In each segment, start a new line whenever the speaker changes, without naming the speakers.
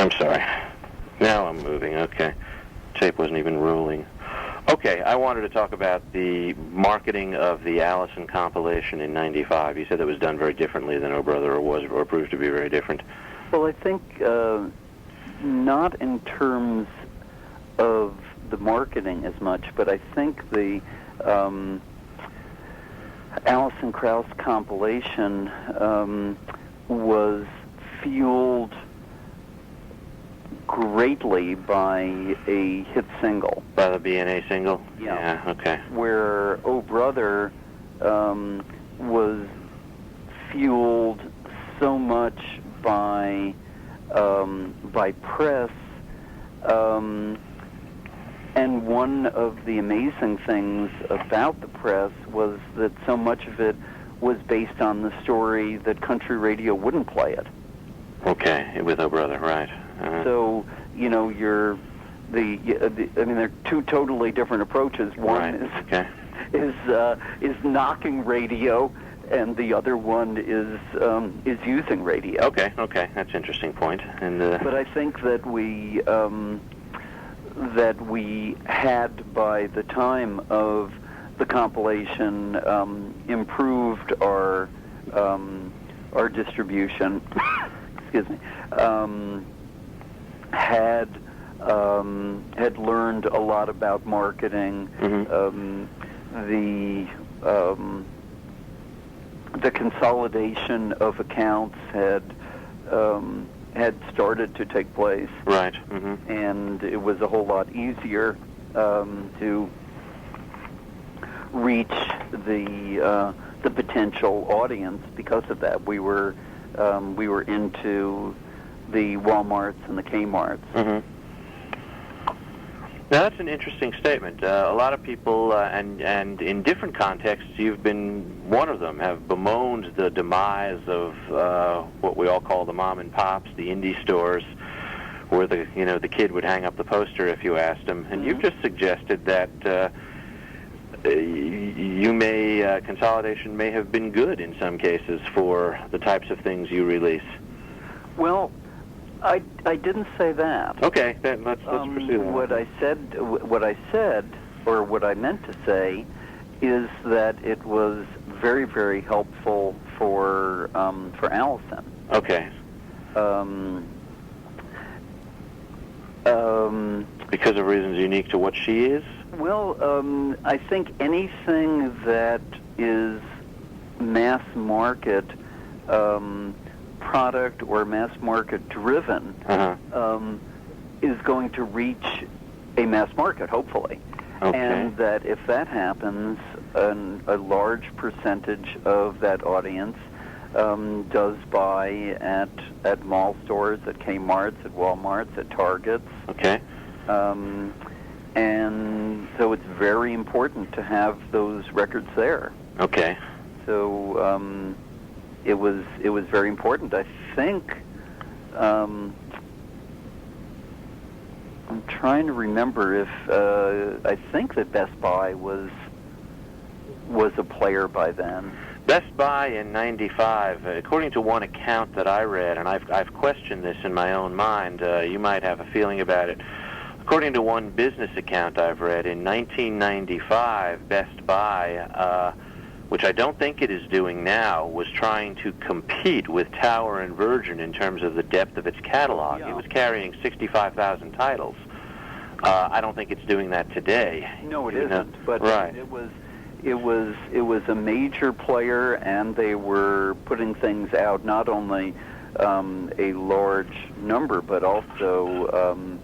I'm sorry. Now I'm moving. Okay. Tape wasn't even rolling. Okay, I wanted to talk about the marketing of the Allison compilation in '95. You said it was done very differently than Oh Brother, or proved to be very different.
Well, I think not in terms of the marketing as much, but I think the Alison Krauss compilation was fueled greatly by a hit single.
By the B&A single?
Yeah.
Okay.
Where Oh Brother was fueled so much by press, and one of the amazing things about the press was that so much of it was based on the story that country radio wouldn't play it.
Okay, with Oh Brother, right.
So, you know, they're two totally different approaches. One is knocking radio, and the other one is using radio.
Okay, that's an interesting point. And
but I think that we had, by the time of the compilation, improved our distribution. Excuse me. Had learned a lot about marketing. The consolidation of accounts had started to take place.
Right.
And it was a whole lot easier to reach the potential audience because of that. We were into the Walmarts and the Kmarts.
Now that's an interesting statement. A lot of people, and in different contexts, you've been one of them, have bemoaned the demise of what we all call the mom and pops, the indie stores, where the kid would hang up the poster if you asked him. And you've just suggested that consolidation may have been good in some cases for the types of things you release.
Well, I didn't say that.
Okay, then let's pursue that.
What I said, or what I meant to say, is that it was very, very helpful for Allison.
Okay. Because of reasons unique to what she is?
Well, I think anything that is mass market product or mass market driven is going to reach a mass market, hopefully.
Okay.
And that if that happens, a large percentage of that audience does buy at mall stores, at Kmart's, at Walmart's, at Target's.
Okay.
And so it's very important to have those records there.
Okay.
So it was very important. I think I'm trying to remember if I think that Best Buy was a player by then.
Best Buy in '95, according to one account that I read, and I've questioned this in my own mind. You might have a feeling about it. According to one business account I've read, in 1995, Best Buy, which I don't think it is doing now, was trying to compete with Tower and Virgin in terms of the depth of its catalog.
Yeah.
It was carrying 65,000 titles. I don't think it's doing that today.
No, it isn't. But
right.
It was a major player, and they were putting things out, not only a large number, but also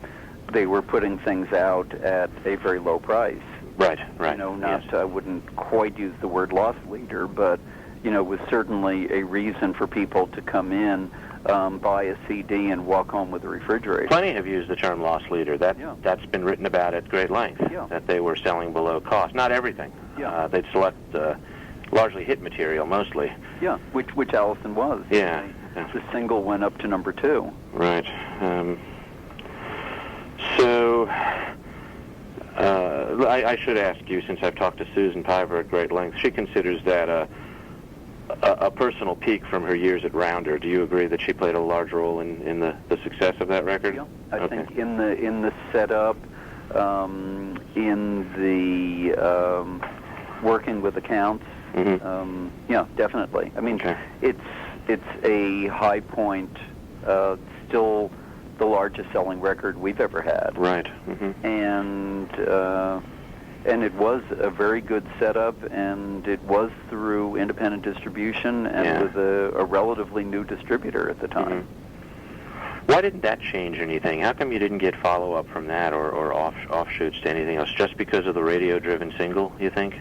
they were putting things out at a very low price.
Right.
You know,
Yes.
I wouldn't quite use the word loss leader, but it was certainly a reason for people to come in, buy a CD, and walk home with a refrigerator.
Plenty have used the term loss leader. That's been written about at great length.
Yeah.
That they were selling below cost. Not everything.
Yeah.
They'd select largely hit material, mostly.
Yeah, which Allison was.
Yeah.
The single went up to number 2.
Right. So I should ask you, since I've talked to Susan Piver at great length, she considers that a personal peek from her years at Rounder. Do you agree that she played a large role in the success of that record?
Yeah, I think in the setup, in the working with accounts. Yeah, definitely. I mean, it's a high point. Still the largest selling record we've ever had.
Right.
And it was a very good setup, and it was through independent distribution and with a relatively new distributor at the time.
Why didn't that change anything? How come you didn't get follow-up from that or offshoots to anything else? Just because of the radio-driven single, you think?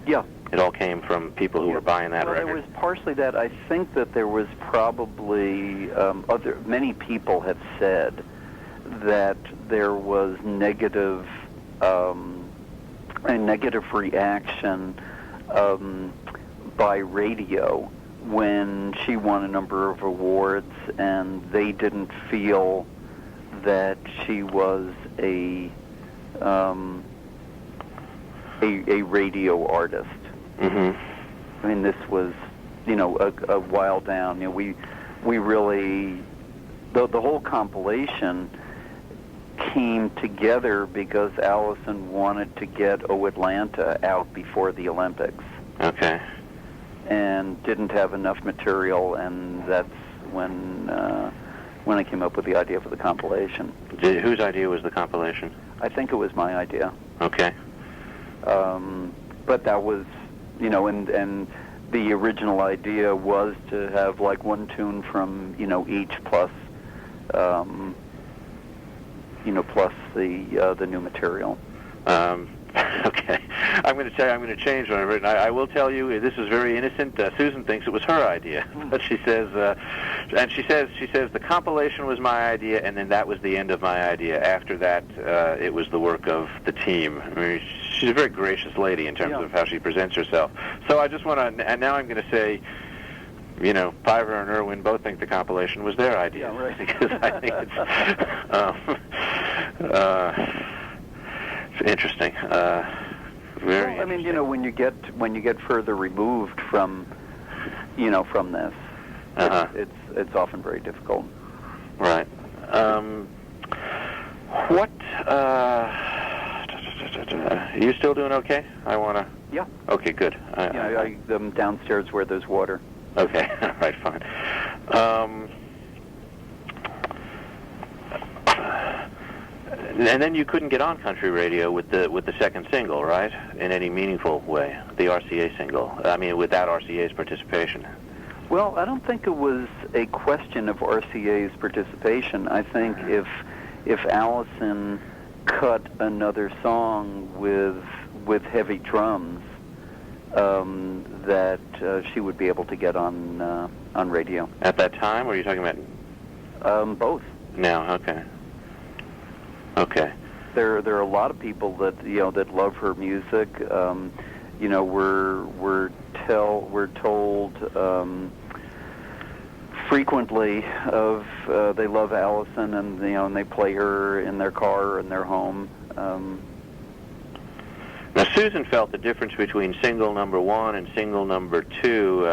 Yeah.
It all came from people who were buying that record?
Well, it was partially that. I think that there was probably many people have said that there was a negative reaction by radio when she won a number of awards, and they didn't feel that she was a radio artist. I mean, this was, a while down. We really, the whole compilation came together because Allison wanted to get "Oh Atlanta" out before the Olympics.
Okay.
And didn't have enough material, and that's when I came up with the idea for the compilation.
Whose idea was the compilation?
I think it was my idea.
Okay.
But that was, and the original idea was to have like one tune from, each plus, plus the new material.
Okay. I'm going to change what I've written. I will tell you, this is very innocent. Susan thinks it was her idea, but she says, the compilation was my idea, and then that was the end of my idea. After that, it was the work of the team. I mean, she's a very gracious lady in terms of how she presents herself. So I just want to, and now I'm going to say, Piver and Irwin both think the compilation was their idea.
Yeah, right.
Because I think it's interesting. Very.
Well, I mean, when you get further removed from, from this, it's often very difficult.
Right. What? Are you still doing okay? I wanna.
Yeah.
Okay, good.
I'm downstairs where there's water.
Okay. All right. Fine. And then you couldn't get on country radio with the second single, right? In any meaningful way, the RCA single. I mean, without RCA's participation.
Well, I don't think it was a question of RCA's participation. I think if Allison cut another song with heavy drums, that she would be able to get on radio.
At that time, or are you talking about?
Both.
Now, okay. Okay.
There are a lot of people that that love her music. We're told frequently of they love Allison, and and they play her in their car or in their home.
Now, Susan felt the difference between single number 1 and single number 2,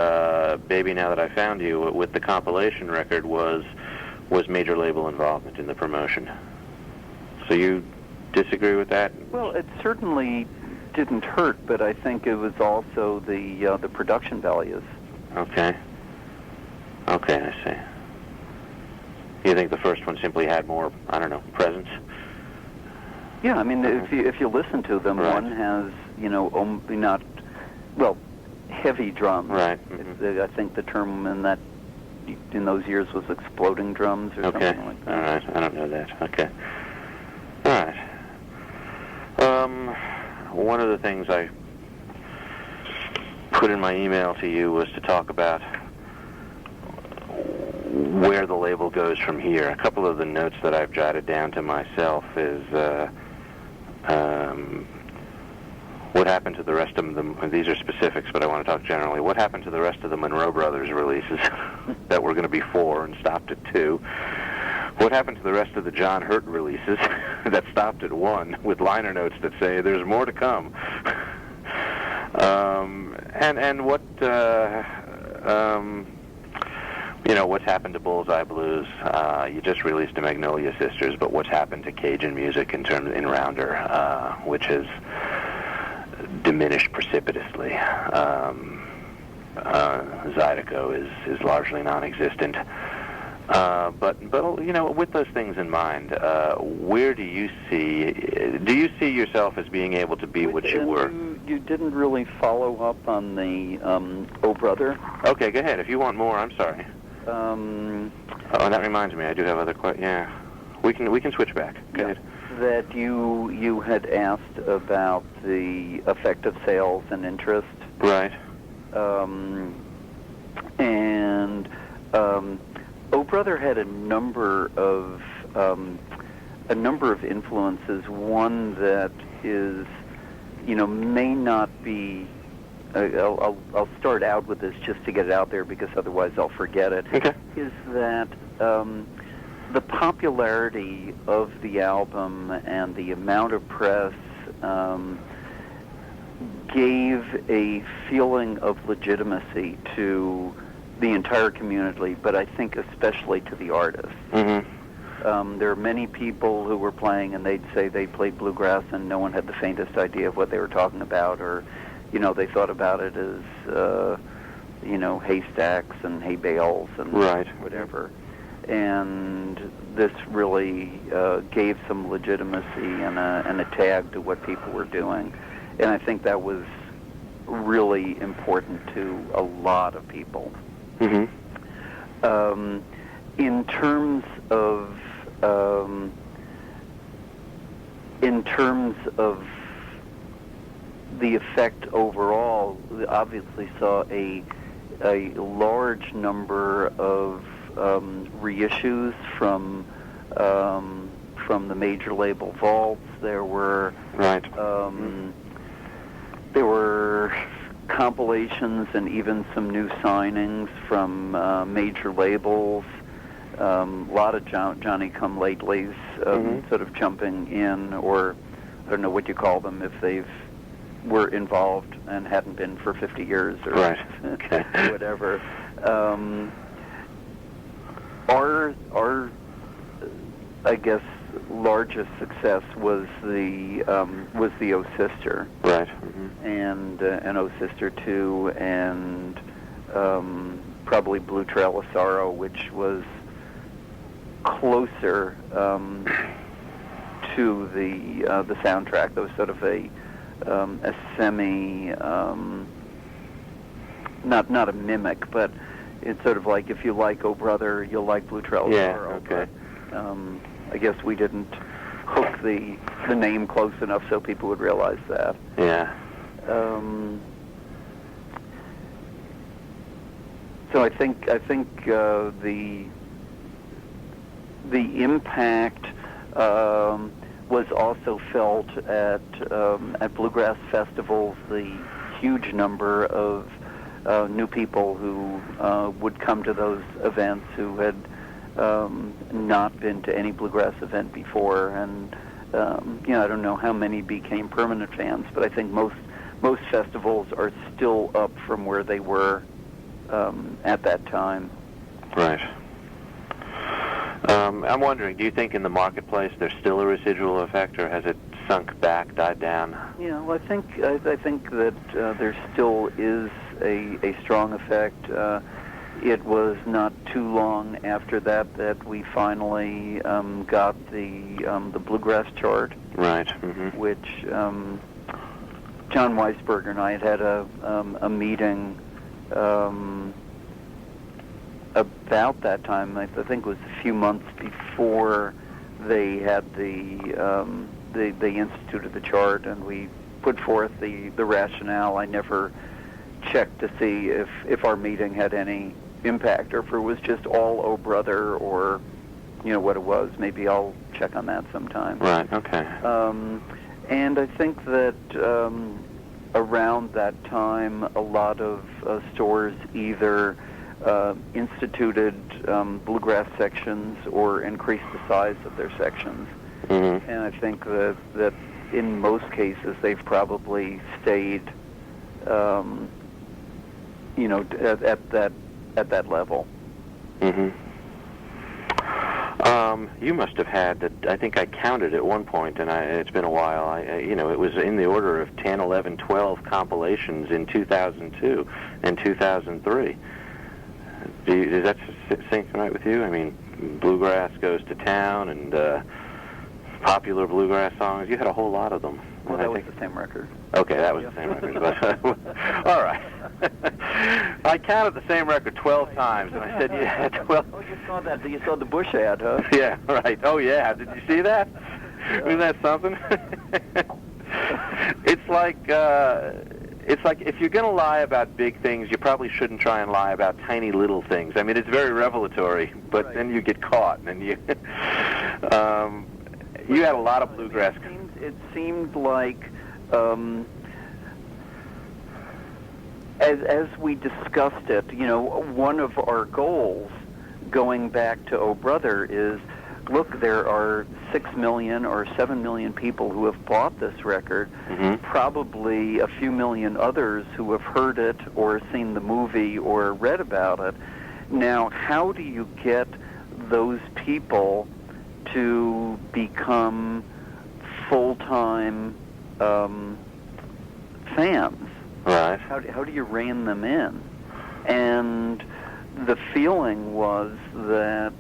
"Baby Now That I Found You," with the compilation record was major label involvement in the promotion. So you disagree with that?
Well, it certainly didn't hurt, but I think it was also the production values.
Okay. Okay, I see. You think the first one simply had more, I don't know, presence?
Yeah, I mean, if you listen to them, one has not heavy drums.
Right.
I think the term in those years was exploding drums or something like that.
All right. I don't know that. Okay. All right. One of the things I put in my email to you was to talk about where the label goes from here. A couple of the notes that I've jotted down to myself is what happened to the rest of them. These are specifics, but I want to talk generally. What happened to the rest of the Monroe Brothers releases that were going to be 4 and stopped at 2? What happened to the rest of the John Hurt releases that stopped at 1 with liner notes that say there's more to come? And what What's happened to Bullseye Blues? You just released the Magnolia Sisters, but what's happened to Cajun music in Rounder, which has diminished precipitously. Zydeco is largely non-existent. But with those things in mind, where do you see yourself as being able to be what you were?
You didn't really follow up on the Oh Brother.
Okay, go ahead. If you want more, I'm sorry. That reminds me, I do have other questions. Yeah, we can switch back. Go ahead.
That you had asked about the effect of sales and interest.
Right.
Oh Brother had a number of influences. One that is, may not be. I'll start out with this just to get it out there because otherwise I'll forget it.
Okay.
Is that the popularity of the album and the amount of press gave a feeling of legitimacy to the entire community, but I think especially to the artists.
Mm-hmm.
There are many people who were playing and they'd say they played bluegrass and no one had the faintest idea of what they were talking about, or they thought about it as haystacks and hay bales and
right.
whatever. And this really gave some legitimacy and a tag to what people were doing. And I think that was really important to a lot of people.
Mm-hmm.
In terms of the effect overall, we obviously saw a large number of reissues from the major label vaults. There were
right.
There were compilations and even some new signings from major labels. A lot of Johnny-come-latelys sort of jumping in, or I don't know what you call them if they've were involved and hadn't been for 50 years or
right. Okay.
whatever. Our I guess largest success was the Oh Sister,
right, mm-hmm.
and Oh Sister 2, and probably Blue Trail of Sorrow, which was closer to the soundtrack. That was sort of a semi, not a mimic, but it's sort of like if you like Oh Brother, you'll like Blue Trail of Sorrow.
Okay.
But, I guess we didn't hook the name close enough so people would realize that.
Yeah.
So I think the impact was also felt at bluegrass festivals. The huge number of new people who would come to those events who had not been to any bluegrass event before, and I don't know how many became permanent fans, but I think most festivals are still up from where they were at that time.
Right. I'm wondering, do you think in the marketplace there's still a residual effect, or has it sunk back, died down?
Yeah, well, I think that there still is a strong effect. It was not too long after that we finally got the bluegrass chart,
right? Mm-hmm.
Which John Weisberger and I had a meeting about that time. I think it was a few months before they had they instituted the chart, and we put forth the rationale. I never checked to see if our meeting had any impact, or if it was just all Oh Brother, or what it was. Maybe I'll check on that sometime.
Right. Okay.
And I think that around that time, a lot of stores either instituted bluegrass sections or increased the size of their sections.
Mm-hmm.
And I think that in most cases they've probably stayed at that level.
Mm-hmm. You must have had, I think I counted at one point, and it's been a while, it was in the order of 10, 11, 12 compilations in 2002 and 2003. Does that sync right with you? I mean, Bluegrass Goes to Town and popular bluegrass songs. You had a whole lot of them.
Well, that was the same record.
Okay, that was the same record. All right. I counted the same record 12 times, and I said you had 12.
Oh, you saw that. You saw the Bush ad, huh?
Yeah, right. Oh, yeah. Did you see that? Isn't that something? It's like if you're going to lie about big things, you probably shouldn't try and lie about tiny little things. I mean, it's very revelatory, but
right.
Then you get caught, and you you had a lot of bluegrass.
It seemed like, as we discussed it, one of our goals going back to Oh Brother is, look, there are 6 million or 7 million people who have bought this record,
mm-hmm.
probably a few million others who have heard it or seen the movie or read about it. Now, how do you get those people to become full-time fans?
Right.
How do you rein them in? And the feeling was that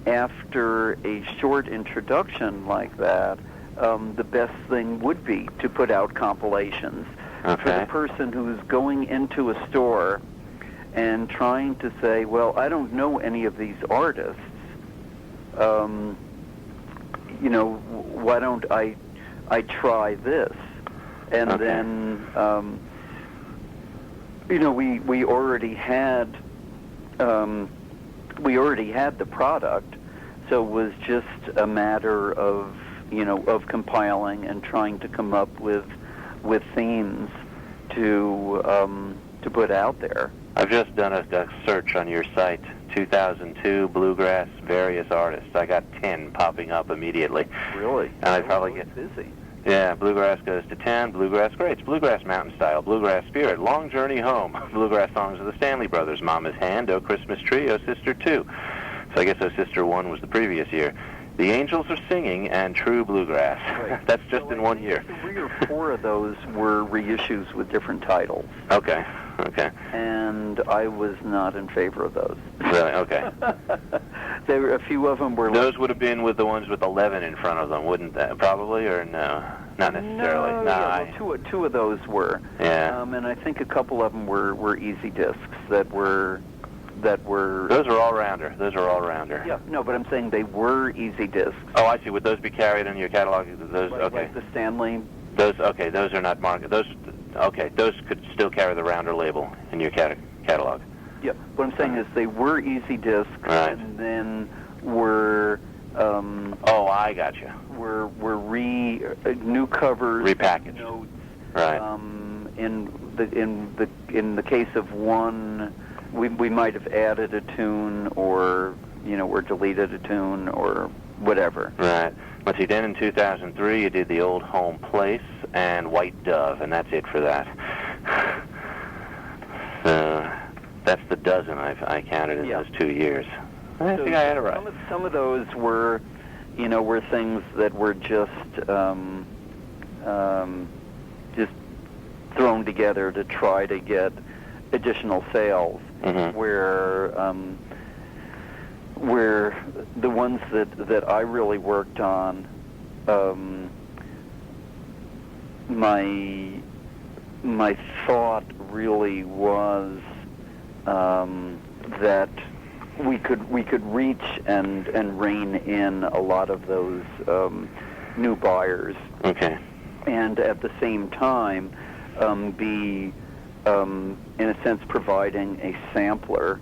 after a short introduction like that, the best thing would be to put out compilations.
Okay.
For the person who's going into a store and trying to say, well, I don't know any of these artists, why don't I try this? And
okay.
then, we already had the product, so it was just a matter of compiling and trying to come up with themes to put out there.
I've just done a search on your site, 2002 bluegrass various artists. I got 10 popping up immediately.
Really?
And I probably get
busy.
Yeah, Bluegrass Goes to Town, Bluegrass Greats, Bluegrass Mountain Style, Bluegrass Spirit, Long Journey Home, Bluegrass Songs of the Stanley Brothers, Mama's Hand, Oh Christmas Tree, Oh Sister 2. So I guess Oh Sister 1 was the previous year. The Angels Are Singing and True Bluegrass.
Right.
That's just in 1 year.
3 or 4 of those were reissues with different titles.
Okay.
And I was not in favor of those.
Really? Okay.
There were a few of them were.
Those would have been with the ones with 11 in front of them, wouldn't that? Probably, or no? Not necessarily.
No,
yeah,
well, two of those were.
Yeah.
And I think a couple of them were easy discs that were.
Those are all-rounder.
Yeah, no, but I'm saying they were easy discs.
Oh, I see. Would those be carried in your catalog? Those, okay.
Like the Stanley.
Those are not marked. Those could still carry the rounder label in your catalog.
Yeah, what I'm saying is they were easy discs,
right.
And then were.
I got you.
Were new covers,
repackaged,
notes.
Right.
In the case of one, we might have added a tune or deleted a tune or whatever.
Right. Let's see, then in 2003 you did The Old Home Place and White Dove, and that's it for that. That's the dozen I counted in those 2 years. I think I had it right.
Some of those were things that were just thrown together to try to get additional sales.
Mm-hmm.
Where the ones that I really worked on, my thought really was that we could reach and rein in a lot of those new buyers.
Okay.
And at the same time, be in a sense providing a sampler.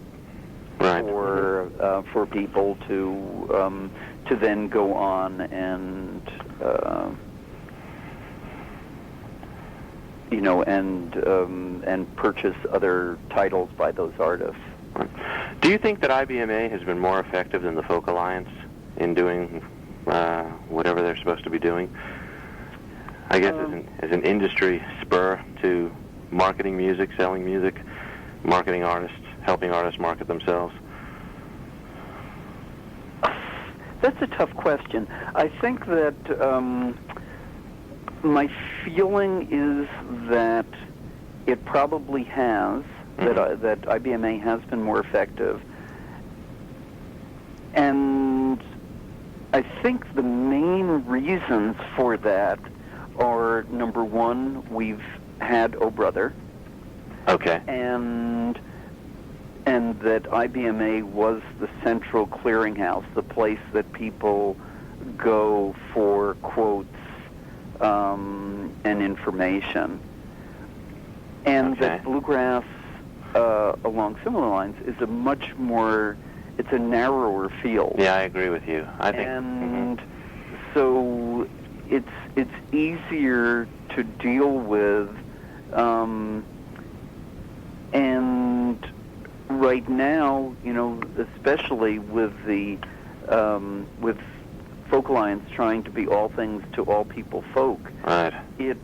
Right.
For people to then go on and and purchase other titles by those artists.
Do you think that IBMA has been more effective than the Folk Alliance in doing whatever they're supposed to be doing? I guess as an industry spur to marketing music, selling music. marketing artists, helping artists market themselves?
That's a tough question. I think that my feeling is that it probably has, that IBMA has been more effective. And I think the main reasons for that are, number one, we've had Oh Brother.
Okay.
And that IBMA was the central clearinghouse, the place that people go for quotes and information. And that bluegrass, along similar lines, is it's a narrower field.
Yeah, I agree with you. I think.
And so it's easier to deal with, and right now, especially with with Folk Alliance trying to be all things to all people folk,
right?
It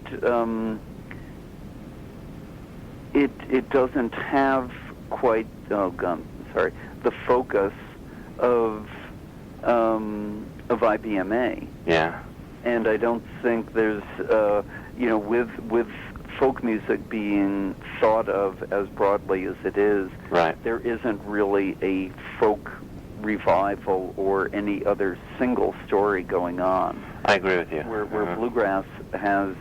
doesn't have quite the focus of IBMA.
Yeah.
And I don't think there's with folk music being thought of as broadly as it is,
right,
there isn't really a folk revival or any other single story going on.
I agree with you.
Where bluegrass has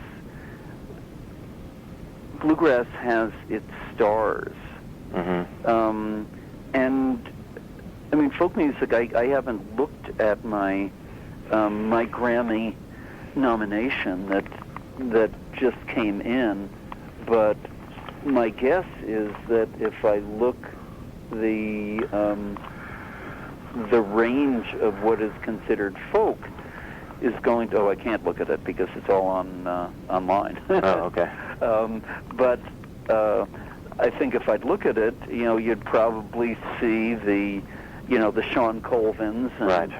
its stars. And I mean, folk music, I haven't looked at my my Grammy nomination that just came in, but my guess is that if I look the range of what is considered folk is going to, I can't look at it because it's all on online.
Oh, okay.
But I think if I'd look at it, you'd probably see the Sean Colvins and
right.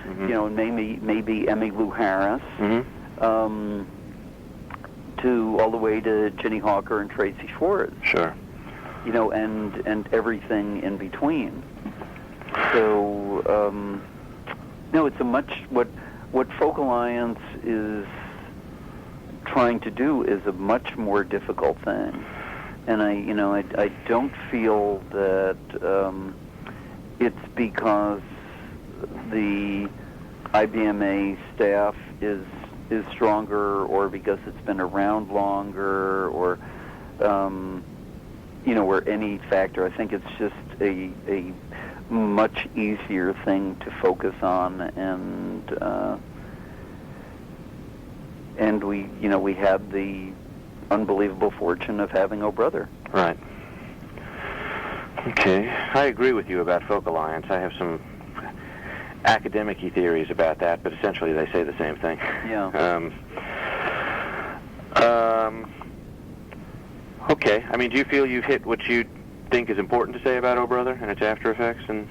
maybe Emmylou Harris, to all the way to Ginny Hawker and Tracy Schwartz.
Sure.
And everything in between. So no, it's what Folk Alliance is trying to do is a much more difficult thing, and I don't feel that it's because the IBMA staff is stronger, or because it's been around longer, or or any factor. I think it's just a much easier thing to focus on, and we had the unbelievable fortune of having Oh Brother.
Right. Okay. I agree with you about Folk Alliance. I have some academic-y theories about that, but essentially they say the same thing.
Yeah.
Okay. I mean, do you feel you've hit what you think is important to say about Oh Brother and its after effects? And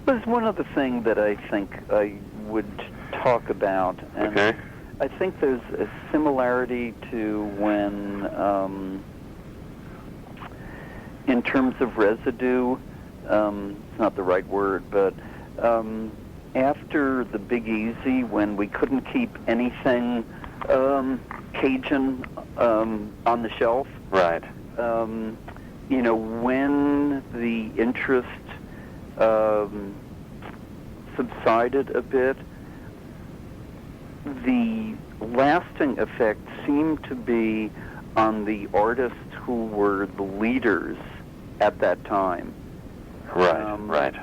there's one other thing that I think I would talk about, and
okay.
I think there's a similarity to when, in terms of residue, it's not the right word, but after the Big Easy, when we couldn't keep anything Cajun on the shelf,
right?
When the interest subsided a bit, the lasting effect seemed to be on the artists who were the leaders at that time.
Right, right.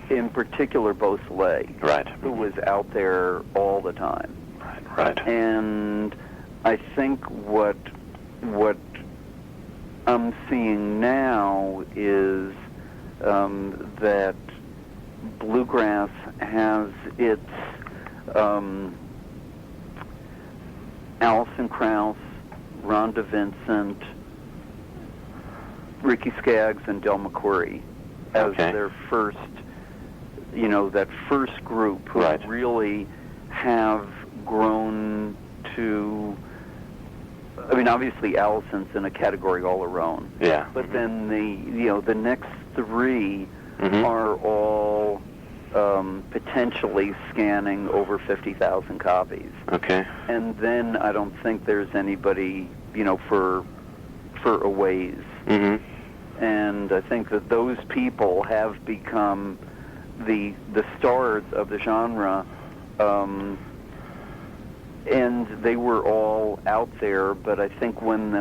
In particular, Beausoleil,
right,
who was out there all the time.
Right, right.
And I think what I'm seeing now is that bluegrass has its Alison Krauss, Rhonda Vincent, Ricky Skaggs, and Del McCoury as their first, that first group who
right.
really have grown to, I mean, obviously Allison's in a category all her own.
Yeah.
But then the next three
Mm-hmm.
are all potentially scanning over 50,000 copies.
Okay.
And then I don't think there's anybody, for a ways.
Mm-hmm.
And I think that those people have become the stars of the genre, and they were all out there. But I think when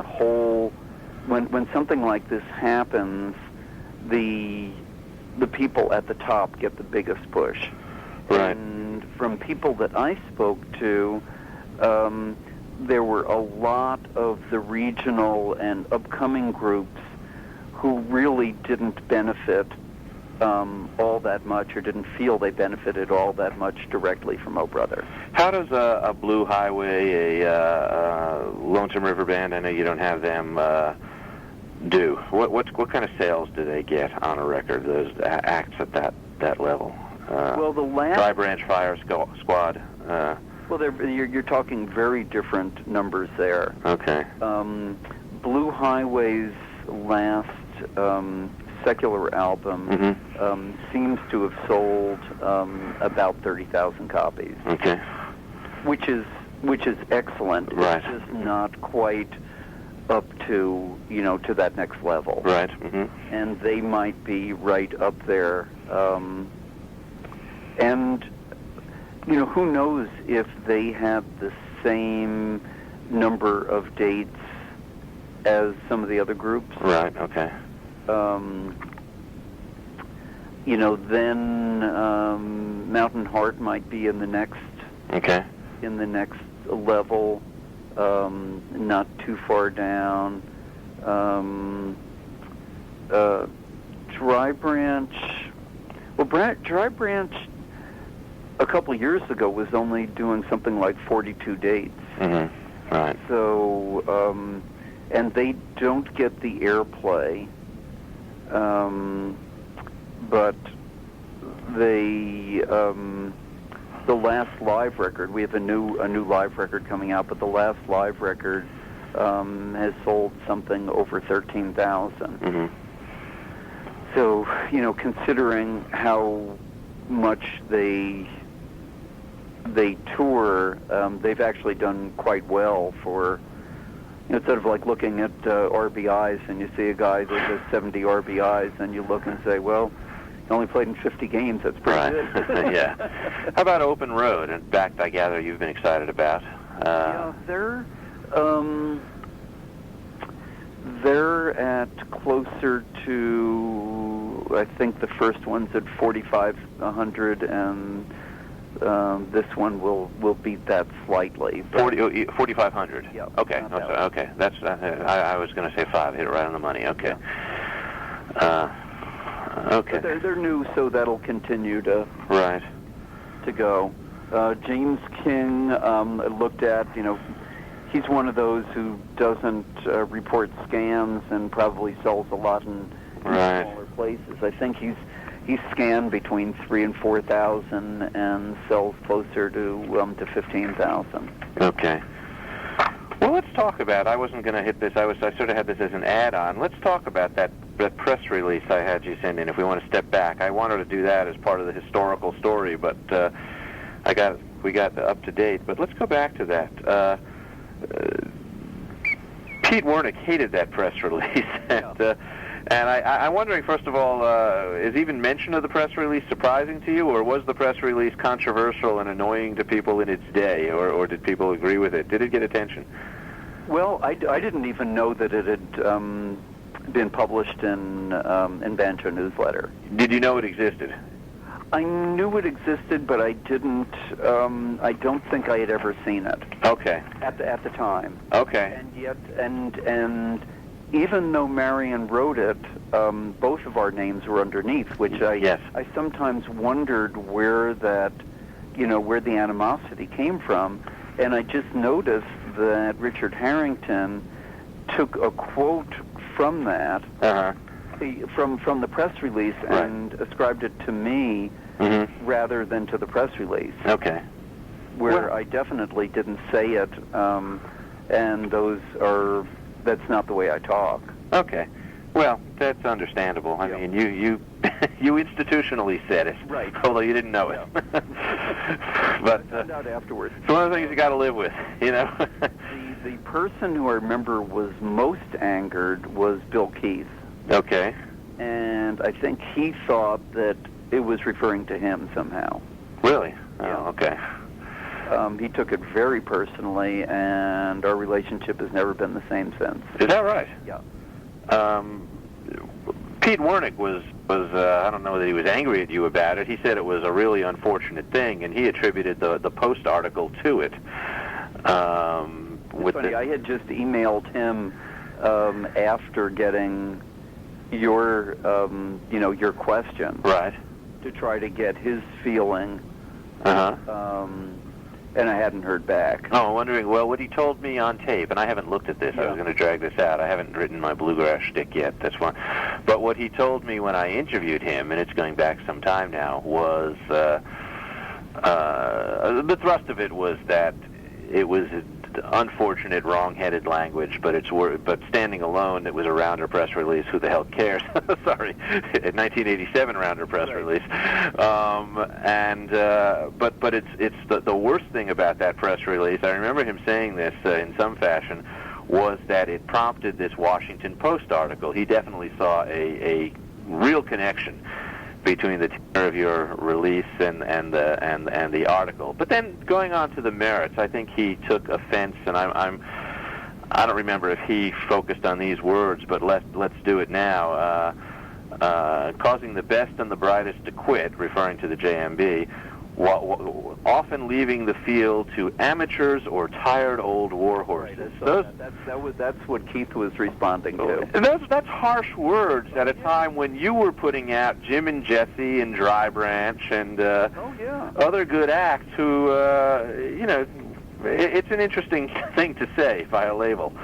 when something like this happens, the people at the top get the biggest push.
Right.
And from people that I spoke to, there were a lot of the regional and upcoming groups who really didn't benefit all that much, or didn't feel they benefited all that much directly from Oh Brother.
How does a Blue Highway, a Lonesome River Band, I know you don't have them, do? What kind of sales do they get on a record, those acts at that level?
Well, the last...
Dry Branch Fire Squad.
Well, you're talking very different numbers there.
Okay.
Blue Highway's last secular album
Mm-hmm.
Seems to have sold about 30,000 copies.
Okay.
Which is excellent.
Right.
It's just not quite up to to that next level.
Right. Mm-hmm.
And they might be right up there. And who knows if they have the same number of dates as some of the other groups.
Right. Okay.
Then Mountain Heart might be in the next.
Okay.
In the next level, not too far down. Dry Branch. Well, Dry Branch a couple years ago was only doing something like 42 dates.
Mm-hmm. Right.
So, and they don't get the airplay, but they, the last live record, we have a new live record coming out, but the last live record has sold something over 13,000.
Mm-hmm.
So, considering how much they tour, they've actually done quite well for, sort of like looking at RBIs, and you see a guy that has 70 RBIs, and you look and say, well, he only played in 50 games. That's pretty good.
Yeah. How about Open Road? And Backed, I gather you've been excited about.
Yeah, they're at closer to, I think the first one's at 4,500, and this one will beat that slightly.
4,500.
Yeah.
Okay. Okay. That's. I was going to say 5. Hit it right on the money. Okay.
Yeah.
Okay.
But they're new, so that'll continue to go. James King, I looked at. He's one of those who doesn't report scans and probably sells a lot in smaller places. I think he's scanned between 3,000 and 4,000 and sells closer to 15,000.
Okay. Well, let's talk about. I wasn't going to hit this. I sort of had this as an add-on. Let's talk about that press release I had you send in. If we want to step back, I wanted to do that as part of the historical story, but we got up to date. But let's go back to that. Pete Wernick hated that press release, and I'm wondering, first of all, is even mention of the press release surprising to you, or was the press release controversial and annoying to people in its day, or did people agree with it? Did it get attention?
Well, I didn't even know that it had been published in Banjo Newsletter.
Did you know it existed?
I knew it existed, but I didn't. I don't think I had ever seen it.
Okay.
At the time.
Okay.
And yet, and even though Marion wrote it, both of our names were underneath, which I sometimes wondered where that, where the animosity came from, and I just noticed that Richard Harrington took a quote from that. From the press release and ascribed it to me rather than to the press release.
Okay.
where I definitely didn't say it, and that's not the way I talk.
Okay. Well, that's understandable. I mean, you you institutionally said it,
right?
Although you didn't know it. But
I found out afterwards.
It's one of the things you got to live with, you know.
The person who I remember was most angered was Bill Keith.
Okay.
And I think he thought that it was referring to him somehow.
Really?
Yeah.
Oh, okay.
He took it very personally, and our relationship has never been the same since.
Is that right?
Yeah.
Pete Wernick was I don't know that he was angry at you about it. He said it was a really unfortunate thing, and he attributed the Post article to it.
It's funny, I had just emailed him after getting your your question,
right,
to try to get his feeling.
Uh-huh.
And I hadn't heard back.
Oh, I'm wondering, well, what he told me on tape, and I haven't looked at this, I was going to drag this out, I haven't written my bluegrass shtick yet, that's why. But what he told me when I interviewed him, and it's going back some time now, was, the thrust of it was that it was unfortunate, wrong-headed language, but standing alone, it was a Rounder press release. Who the hell cares? Sorry, a 1987 Rounder press release. But it's the worst thing about that press release. I remember him saying this in some fashion, was that it prompted this Washington Post article. He definitely saw a real connection between the tenor of your release and the article. But then going on to the merits, I think he took offense, and I don't remember if he focused on these words, but let's do it now. Causing the best and the brightest to quit, referring to the JMB, often leaving the field to amateurs or tired old war horses.
That's what Keith was responding to.
That's harsh words at a time when you were putting out Jim and Jesse and Dry Branch and other good acts who, it's an interesting thing to say by a label.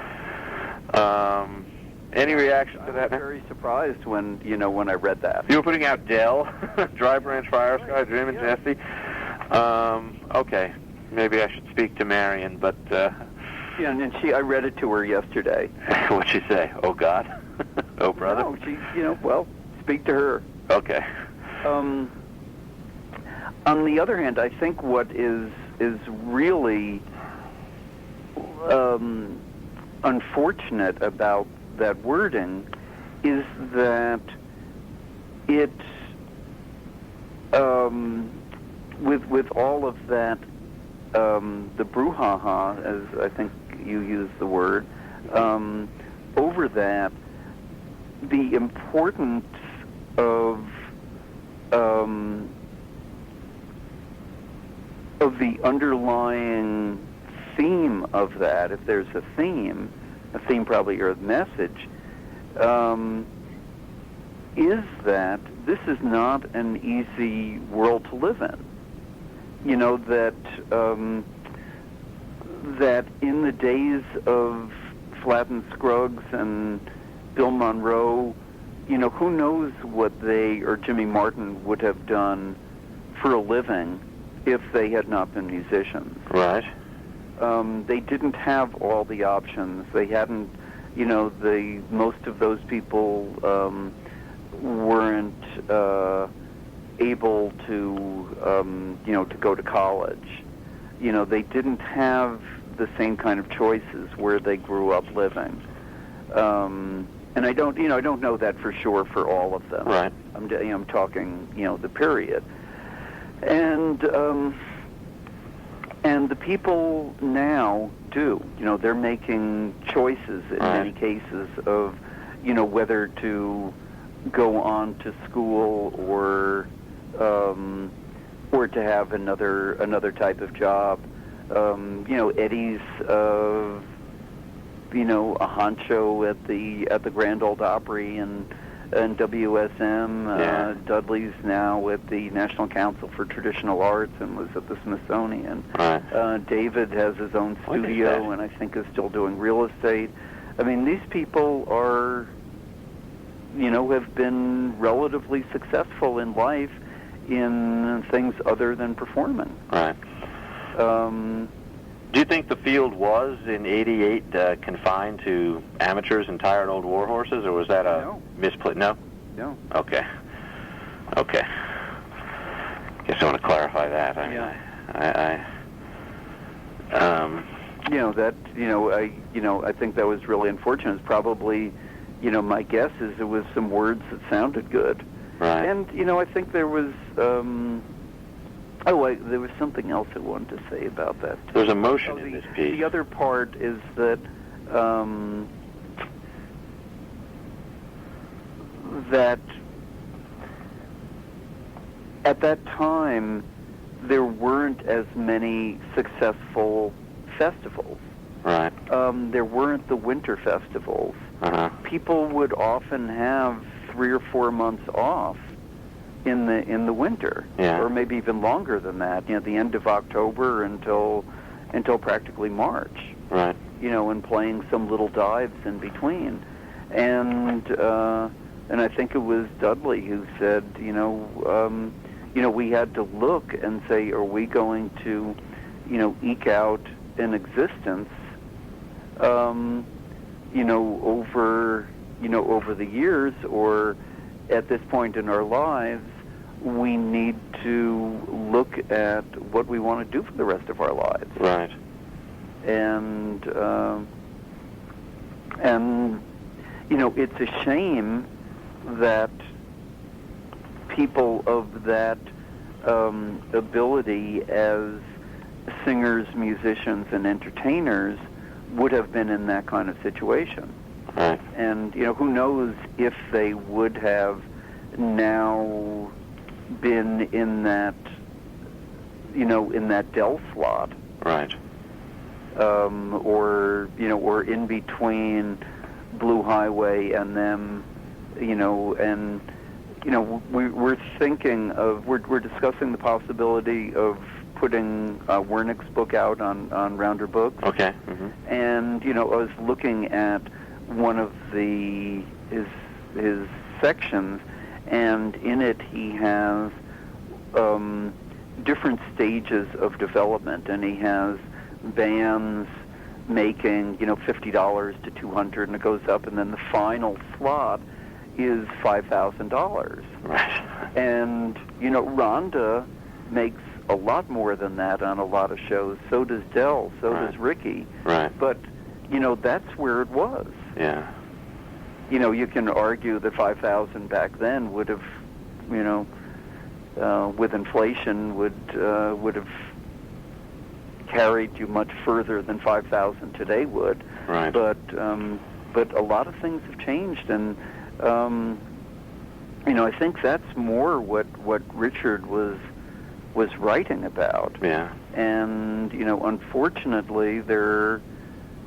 Any reaction to that?
I was very surprised when I read that.
You were putting out Dell, Dry Branch, Fire Sky, Jim and Jesse. Okay, maybe I should speak to Marion, but...
and I read it to her yesterday.
What'd she say? Oh, God? Oh, brother?
No, she, speak to her.
Okay.
On the other hand, I think what is really unfortunate about that wording is that it, with all of that, the brouhaha, as I think you use the word, over that, the importance of the underlying theme of that, if there's a theme probably, or a message, is that this is not an easy world to live in. That in the days of Flatt and Scruggs and Bill Monroe, who knows what they or Jimmy Martin would have done for a living if they had not been musicians.
Right.
They didn't have all the options. They hadn't, most of those people weren't able to, to go to college. They didn't have the same kind of choices where they grew up living. And I don't know that for sure for all of them.
Right.
I'm talking, the period. And the people now do. They're making choices in many cases of, whether to go on to school or to have another type of job. Eddie's a honcho at the Grand Ole Opry and WSM.
Yeah.
Dudley's now at the National Council for Traditional Arts and was at the Smithsonian.
Right.
David has his own studio and I think is still doing real estate. I mean, these people are, have been relatively successful in life in things other than performing.
Right. Do you think the field was, in '88, confined to amateurs and tired old war horses, or was that a misplay? No?
No.
Okay. Okay. Guess I want to clarify that. I mean,
I think that was really unfortunate. It's probably, my guess is it was some words that sounded good.
Right.
And, I think there was, there was something else I wanted to say about that.
There's emotion in this piece.
The other part is that, that at that time, there weren't as many successful festivals.
Right.
There weren't the winter festivals.
Uh-huh.
People would often have 3 or 4 months off in the winter, or maybe even longer than that. The end of October until practically March.
Right.
And playing some little dives in between, and I think it was Dudley who said, we had to look and say, are we going to, eke out an existence, over the years, or at this point in our lives, we need to look at what we want to do for the rest of our lives.
Right.
And it's a shame that people of that ability as singers, musicians, and entertainers would have been in that kind of situation.
Right.
And, who knows if they would have now been in that, in that Dell slot.
Right.
Or in between Blue Highway and them, we're thinking of, we're discussing the possibility of putting Wernick's book out on Rounder Books.
Okay. Mm-hmm.
And, I was looking at one of his sections, and in it he has different stages of development, and he has bands making, $50 to $200, and it goes up, and then the final slot is $5,000.
Right.
And, Rhonda makes a lot more than that on a lot of shows. So does Dell. So does Ricky.
Right.
But, that's where it was.
Yeah.
You can argue that 5,000 back then would have, with inflation, would have carried you much further than 5,000 today would.
Right.
But a lot of things have changed, and I think that's more what Richard was writing about.
Yeah.
And unfortunately, there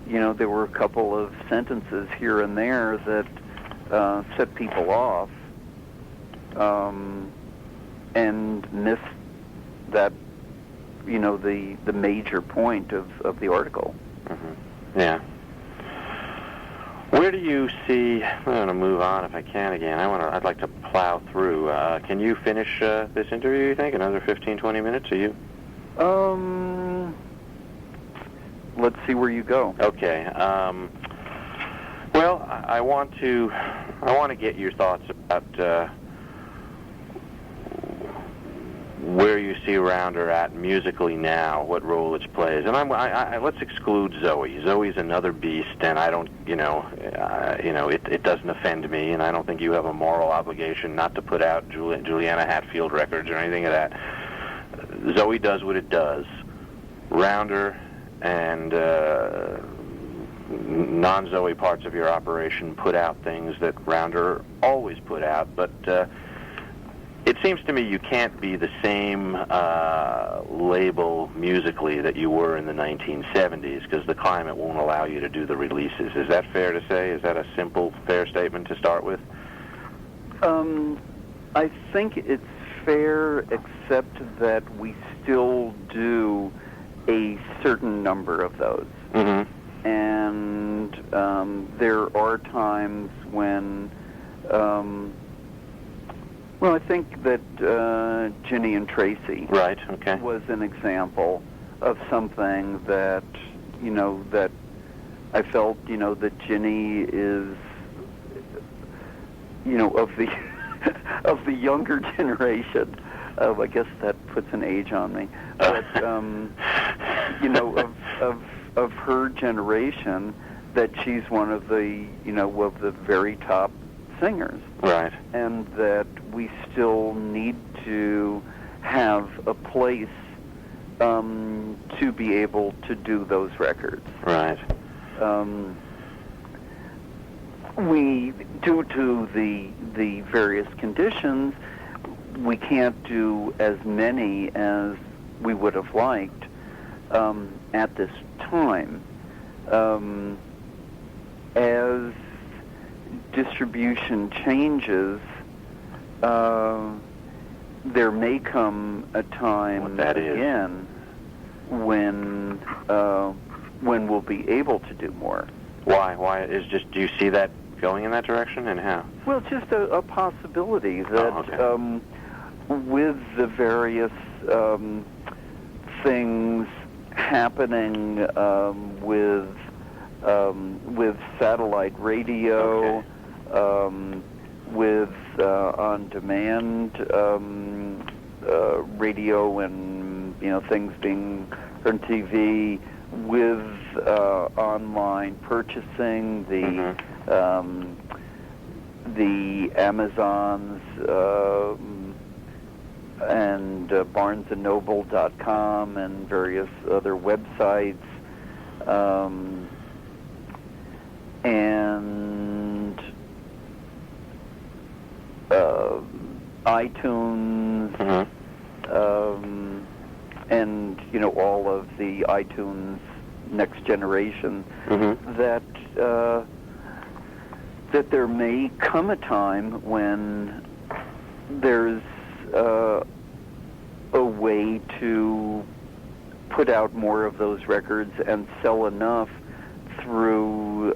were a couple of sentences here and there that set people off, and missed that, the major point of the article.
Mm-hmm. Yeah. Where do you see? I'm going to move on if I can again. I'd like to plow through. Can you finish this interview? You think another 15, 20 minutes? Are you?
Let's see where you go.
Okay. Well, I want to get your thoughts about where you see Rounder at musically now, what role it plays, and let's exclude Zoe. Zoe's another beast, and I don't, it doesn't offend me, and I don't think you have a moral obligation not to put out Juliana Hatfield records or anything of that. Zoe does what it does. Rounder and non-Zoe parts of your operation put out things that Rounder always put out, but it seems to me you can't be the same label musically that you were in the 1970s because the climate won't allow you to do the releases. Is that fair to say? Is that a simple, fair statement to start with?
I think it's fair, except that we still do a certain number of those.
Mm-hmm.
And there are times when... Well, I think that Ginny and Tracy
right, okay.
was an example something that that I felt that Ginny is of the of the younger generation. I guess that puts an age on me, but of her generation, that she's one of the of the very top singers,
right?
And that we still need to have a place to be able to do those records,
right?
We, due to the various conditions, we can't do as many as we would have liked at this time. As distribution changes, there may come a time again when we'll be able to do more.
Why do you see that going in that direction, and how?
Well, just a possibility that with the various things happening with satellite radio, with on-demand radio, and things being on TV, with online purchasing, the Amazons and BarnesandNoble.com and various other websites, and iTunes, and all of the iTunes next generation, that there may come a time when there's a way to put out more of those records and sell enough through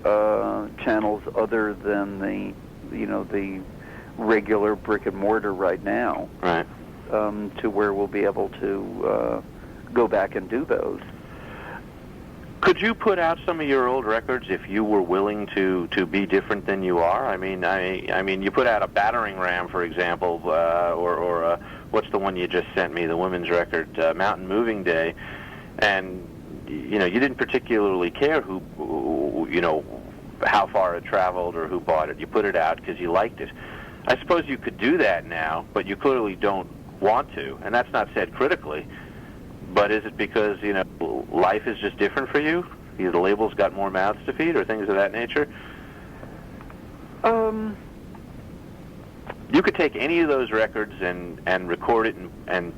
channels other than the regular brick and mortar right now,
right?
To where we'll be able to go back and do those.
Could you put out some of your old records if you were willing to be different than you are? I mean, you put out a battering ram, for example, or what's the one you just sent me, the women's record, Mountain Moving Day, and you didn't particularly care who how far it traveled or who bought it. You put it out because you liked it. I suppose you could do that now, but you clearly don't want to, and that's not said critically. But is it because, life is just different for you? The label's got more mouths to feed, or things of that nature? You could take any of those records and record it and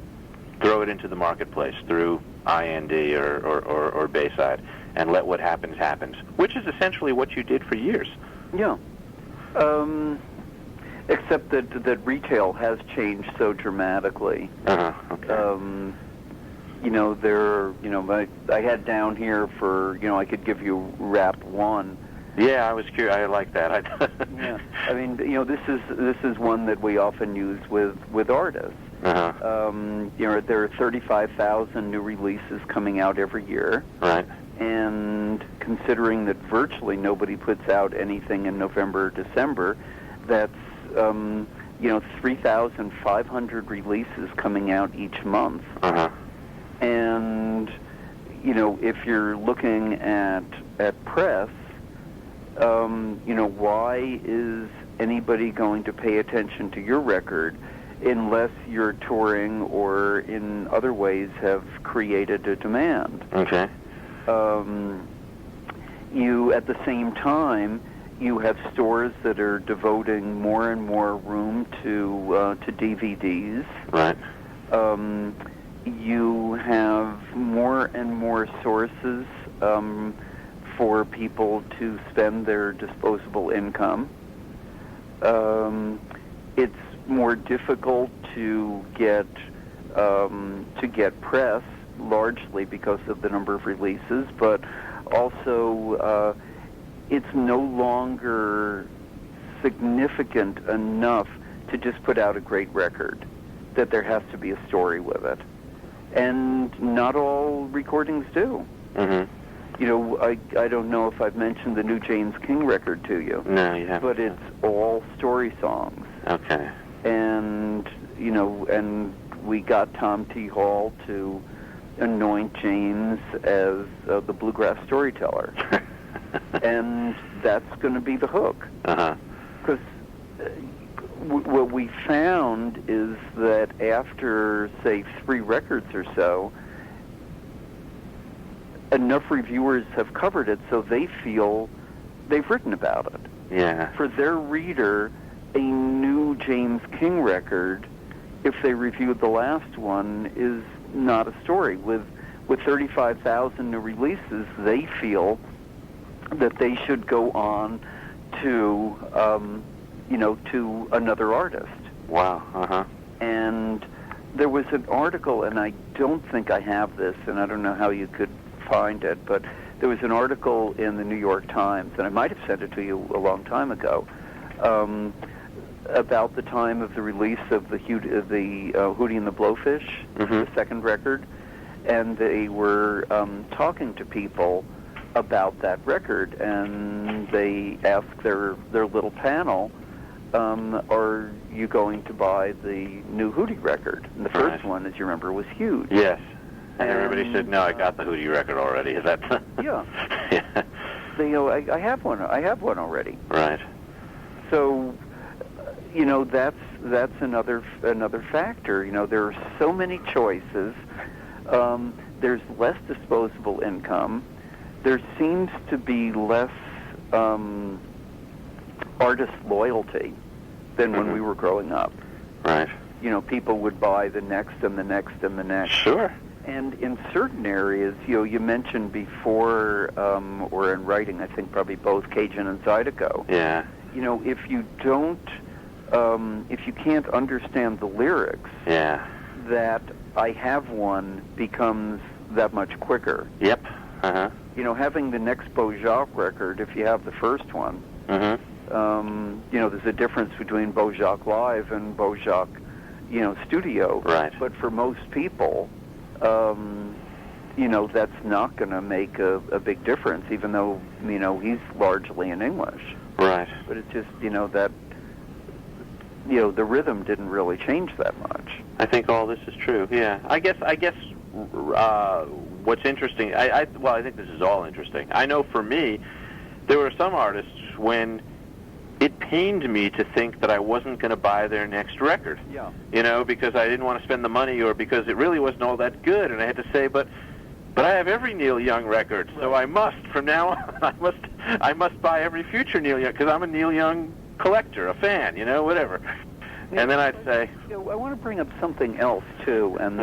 throw it into the marketplace through IND or Bayside, and let what happens, which is essentially what you did for years.
Yeah. Except that retail has changed so dramatically.
Okay.
I had down here for, I could give you Rap 1.
Yeah, I was curious. I like that.
Yeah. I mean, this is one that we often use with artists. There are 35,000 new releases coming out every year.
Right.
And considering that virtually nobody puts out anything in November or December, that's 3,500 releases coming out each month. And if you're looking at press, why is anybody going to pay attention to your record unless you're touring or in other ways have created a demand?
Okay.
You, at the same time, you have stores that are devoting more and more room to DVDs.
Right.
You have more and more sources for people to spend their disposable income. It's more difficult to get press, largely because of the number of releases, but also it's no longer significant enough to just put out a great record, that there has to be a story with it. and not all recordings do.
Mm-hmm.
You know, I don't know if I've mentioned the new James King record to you.
No, you haven't.
But it's all story songs.
Okay.
And, you know, and we got Tom T. Hall to anoint James as the bluegrass storyteller. And that's going to be the hook.
Uh-huh.
Because what we found is that after, say, 3 records or so, enough reviewers have covered it so they feel they've written about it.
Yeah.
For their reader, a new James King record, if they reviewed the last one, is not a story. With 35,000 new releases, they feel that they should go on to, you know, to another artist.
Wow. Uh-huh.
And there was an article, and I don't think I have this, and I don't know how you could find it, but there was an article in the New York Times, and I might have sent it to you a long time ago, about the time of the release of the Hootie and the Blowfish, the second record, and they were talking to people about that record, and they asked their little panel, are you going to buy the new Hootie record? And the first one, as you remember, was huge.
Yes. And everybody said, no, I got the Hootie record already. Is that...
Yeah.
Yeah.
They go, I have one. I have one already.
Right.
So, you know, that's another factor. You know, there are so many choices. There's less disposable income. There seems to be less artist loyalty than when we were growing up.
Right.
You know, people would buy the next and the next and the next.
Sure.
And in certain areas, you know, you mentioned before, or in writing, I think probably both Cajun and Zydeco.
Yeah.
You know, if you don't, if you can't understand the lyrics,
Yeah.
that I Have One becomes that much quicker.
Yep. Uh-huh.
You know, having the next Beaujacques record, if you have the first one, you know, there's a difference between Beaujacques Live and Beaujacques, you know, Studio.
Right.
But for most people, you know, that's not going to make a big difference, even though, you know, he's largely in English.
Right.
But it's just, you know, that, you know, the rhythm didn't really change that much.
I think all this is true. Yeah. I guess. What's interesting. I think this is all interesting. I know for me, there were some artists when it pained me to think that I wasn't going to buy their next record.
Yeah.
You know, because I didn't want to spend the money, or because it really wasn't all that good, and I had to say, but I have every Neil Young record, so I must from now on. I must buy every future Neil Young, because I'm a Neil Young collector, a fan, you know, whatever. And then I'd say,
you know, I want to bring up something else too, and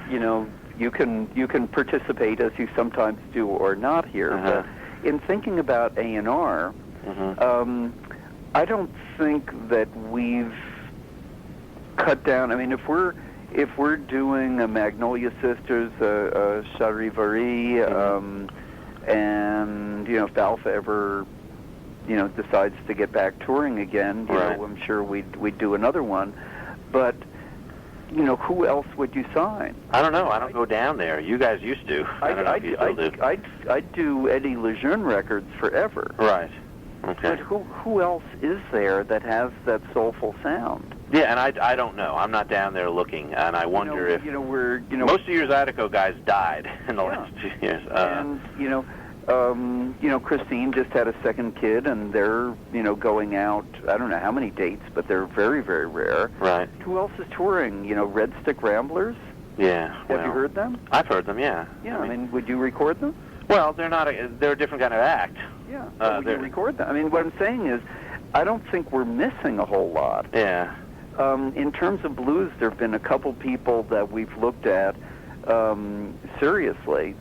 you know, you can participate as you sometimes do or not here. But in thinking about A&R, I don't think that we've cut down. I mean, if we're doing a Magnolia Sisters, a Charivari, and you know, if Alpha ever, you know, decides to get back touring again, you know, I'm sure we'd do another one. But you know, who else would you sign?
I don't know. I don't go down there. You guys used to. I don't know if you still do.
I'd do Eddie Lejeune records forever.
Right. Okay.
But who else is there that has that soulful sound?
Yeah, and I don't know. I'm not down there looking, and I wonder if most of your Zydeco guys died in the last 2 years.
And you know, Christine just had a second kid, and they're, you know, going out, I don't know how many dates, but they're very, very rare.
Right.
Who else is touring? You know, Red Stick Ramblers?
Yeah.
Have you heard them?
I've heard them, yeah.
Yeah, I mean, would you record them?
Well, they're a different kind of act.
Yeah, would you record them? I mean, what I'm saying is, I don't think we're missing a whole lot.
Yeah.
In terms of blues, there have been a couple people that we've looked at seriously.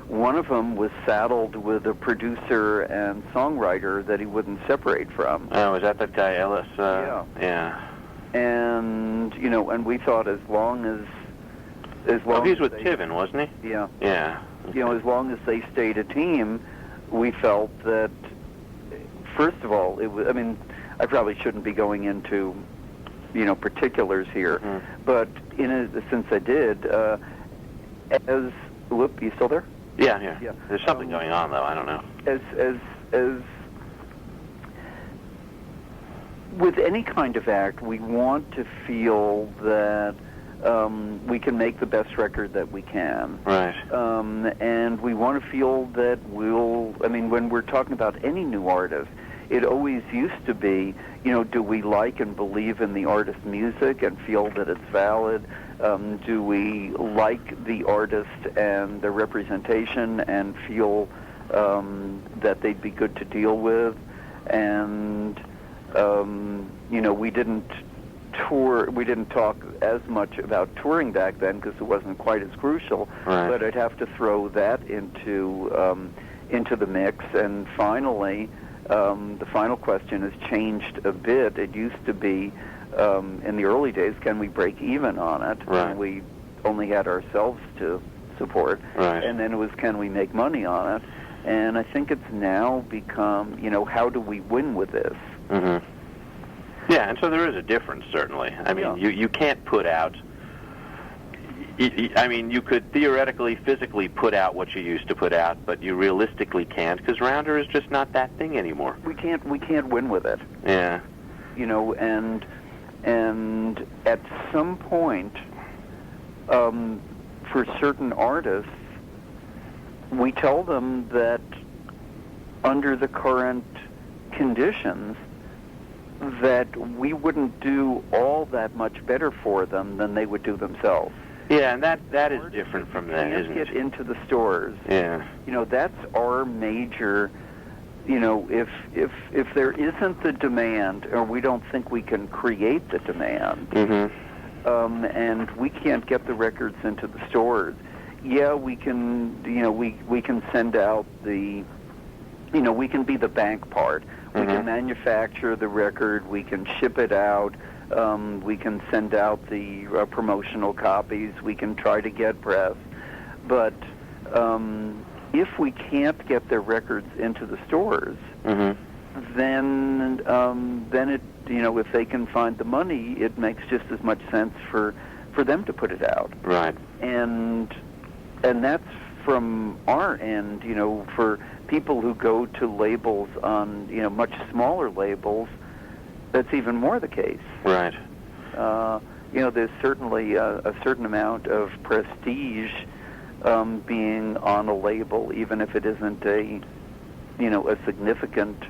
One of them was saddled with a producer and songwriter that he wouldn't separate from.
Oh, is that guy Ellis?
Yeah.
Yeah.
And you know, and we thought as long as
he was with Tiven, wasn't he?
Yeah.
Yeah.
You know, as long as they stayed a team, we felt that, first of all, it was. I mean, I probably shouldn't be going into particulars here. But since I did, whoop, you still there?
Yeah. There's something going on, though. I don't know.
As with any kind of act, we want to feel that we can make the best record that we can.
Right.
And we want to feel that when we're talking about any new artist, it always used to be, do we like and believe in the artist's music and feel that it's valid? Do we like the artist and their representation and feel that they'd be good to deal with? And, we didn't talk as much about touring back then because it wasn't quite as crucial.
Right.
But I'd have to throw that into the mix. And finally, the final question has changed a bit. It used to be, in the early days, can we break even on it?
Right.
And we only had ourselves to support.
Right.
And then it was, can we make money on it? And I think it's now become, how do we win with this?
Mm-hmm. Yeah, and so there is a difference, certainly. I mean, you can't put out... you could theoretically, physically put out what you used to put out, but you realistically can't, because Rounder is just not that thing anymore.
We can't win with it.
Yeah.
And at some point, for certain artists, we tell them that under the current conditions, that we wouldn't do all that much better for them than they would do themselves.
Yeah, and that is different from that, isn't it?
Get into the stores.
Yeah.
That's our major. If there isn't the demand, or we don't think we can create the demand, and we can't get the records into the stores, we can. We can send out the. We can be the bank part. We can manufacture the record. We can ship it out. We can send out the promotional copies. We can try to get press. But if we can't get their records into the stores, then it, if they can find the money, it makes just as much sense for them to put it out.
Right.
And that's from our end, for people who go to labels on, much smaller labels, that's even more the case.
Right.
There's certainly a certain amount of prestige being on a label, even if it isn't a significant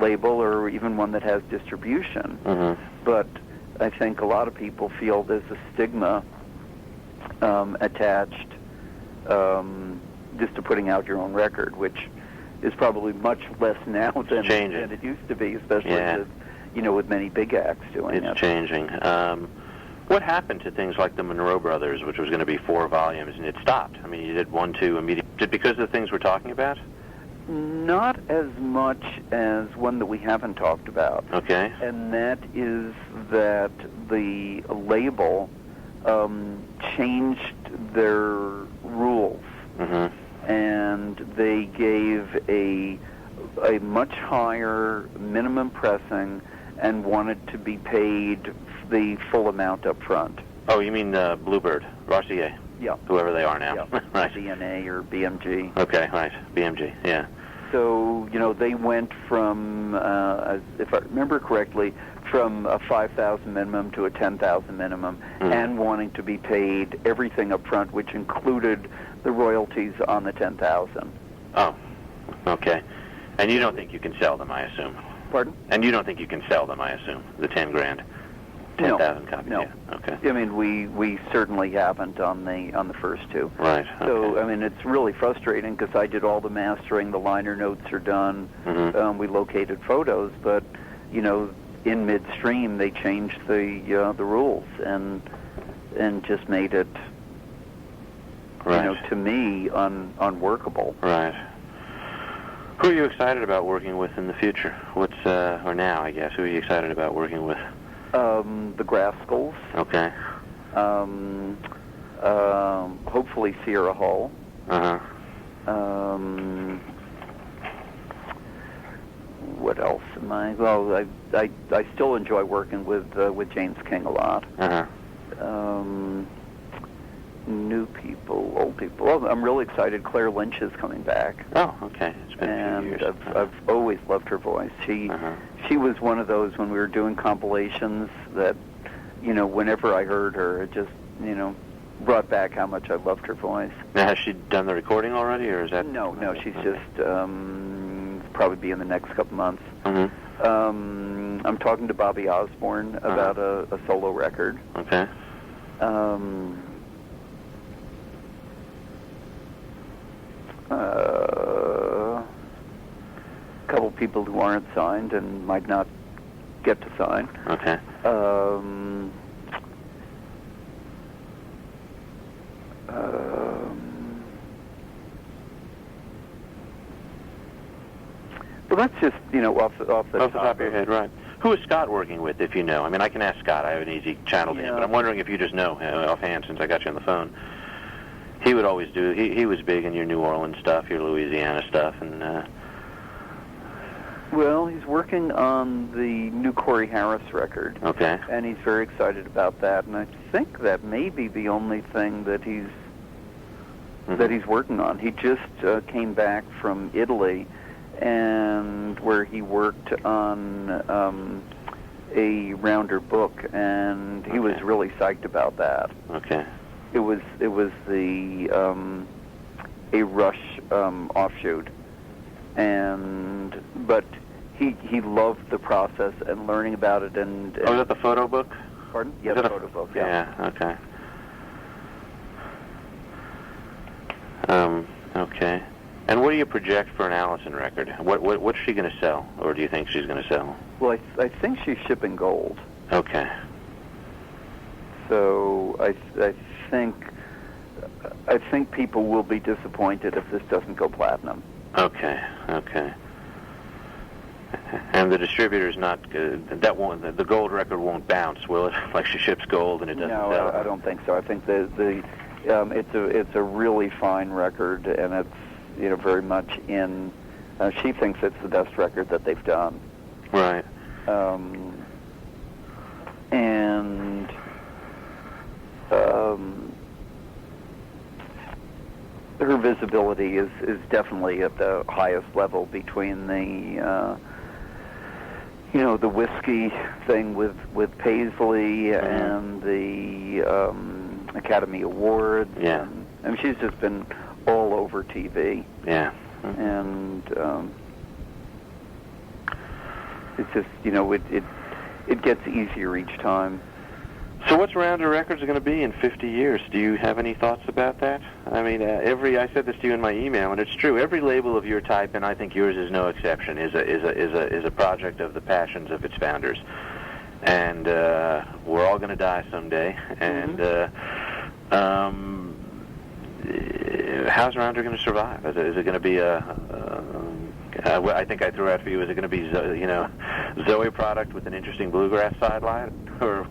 label or even one that has distribution. But I think a lot of people feel there's a stigma attached just to putting out your own record, which is probably much less now than it used to be, especially with many big acts doing it.
It's changing. What happened to things like the Monroe Brothers, which was going to be 4 volumes, and it stopped? I mean, you did 1, 2 immediately. Because of the things we're talking about?
Not as much as one that we haven't talked about.
Okay.
And that is that the label changed their rules. And they gave a much higher minimum pressing and wanted to be paid the full amount up front.
Oh, you mean Bluebird, RCA?
Yeah.
Whoever they are now.
Yeah.
Right.
DNA or BMG.
Okay, right. BMG, yeah.
So, they went from, if I remember correctly, from a $5,000 minimum to a $10,000 minimum, and wanting to be paid everything up front, which included the royalties on the $10,000.
Oh, okay. And you don't think you can sell them, I assume?
Pardon?
And you don't think you can sell them, I assume, the 10 grand? 10,000 copies?
No.
Yeah. Okay.
I mean, we certainly haven't on the first 2.
Right. Okay.
So, I mean, it's really frustrating because I did all the mastering, the liner notes are done, we located photos, but, in midstream they changed the rules and just made it, to me, unworkable.
Right. Who are you excited about working with in the future? Or now, I guess, who are you excited about working with?
The Grascals.
Okay.
Hopefully Sierra Hull. what else am I? Well, I still enjoy working with James King a lot.
Uh-huh.
New people, old people. Well, I'm really excited. Claire Lynch is coming back.
Oh, okay. It's been a few years.
I've always loved her voice. She was one of those when we were doing compilations that, whenever I heard her, it just, brought back how much I loved her voice.
Now, has she done the recording already, or is that?
No, she's just probably be in the next couple months.
Mm-hmm.
I'm talking to Bobby Osborne about a solo record.
Okay.
A couple people who aren't signed and might not get to sign.
Okay.
Well, that's just off the
top of your head, right? Who is Scott working with, if you know? I mean, I can ask Scott. I have an easy channel to him, but I'm wondering if you just know offhand since I got you on the phone. He would always do. He was big in your New Orleans stuff, your Louisiana stuff, and.
Well, he's working on the new Corey Harris record.
Okay.
And he's very excited about that. And I think that may be the only thing that he's working on. He just came back from Italy, and where he worked on a Rounder book, and he was really psyched about that.
Okay.
It was the a Rush offshoot, but he loved the process and learning about it. And
is that the photo book?
Pardon? Yeah, the photo book. Yeah.
Okay. Okay. And what do you project for an Allison record? What's she going to sell, or do you think she's going to sell?
Well, I think she's shipping gold.
Okay.
So I think people will be disappointed if this doesn't go platinum.
Okay. And the distributor's not the gold record won't bounce, will it? Like she ships gold and it doesn't sell?
No, I don't think so. I think it's a really fine record, and it's very much in. She thinks it's the best record that they've done.
Right.
And her visibility is definitely at the highest level between the the whiskey thing with Paisley and the Academy Awards.
Yeah.
And she's just been all over TV.
Yeah.
And it's just it gets easier each time.
So what's Rounder Records going to be in 50 years? Do you have any thoughts about that? I mean, I said this to you in my email, and it's true. Every label of your type, and I think yours is no exception, is a project of the passions of its founders. And we're all going to die someday. And how's Rounder going to survive? Is it going to be I think I threw out for you. Is it going to be Zoe product with an interesting bluegrass sideline, or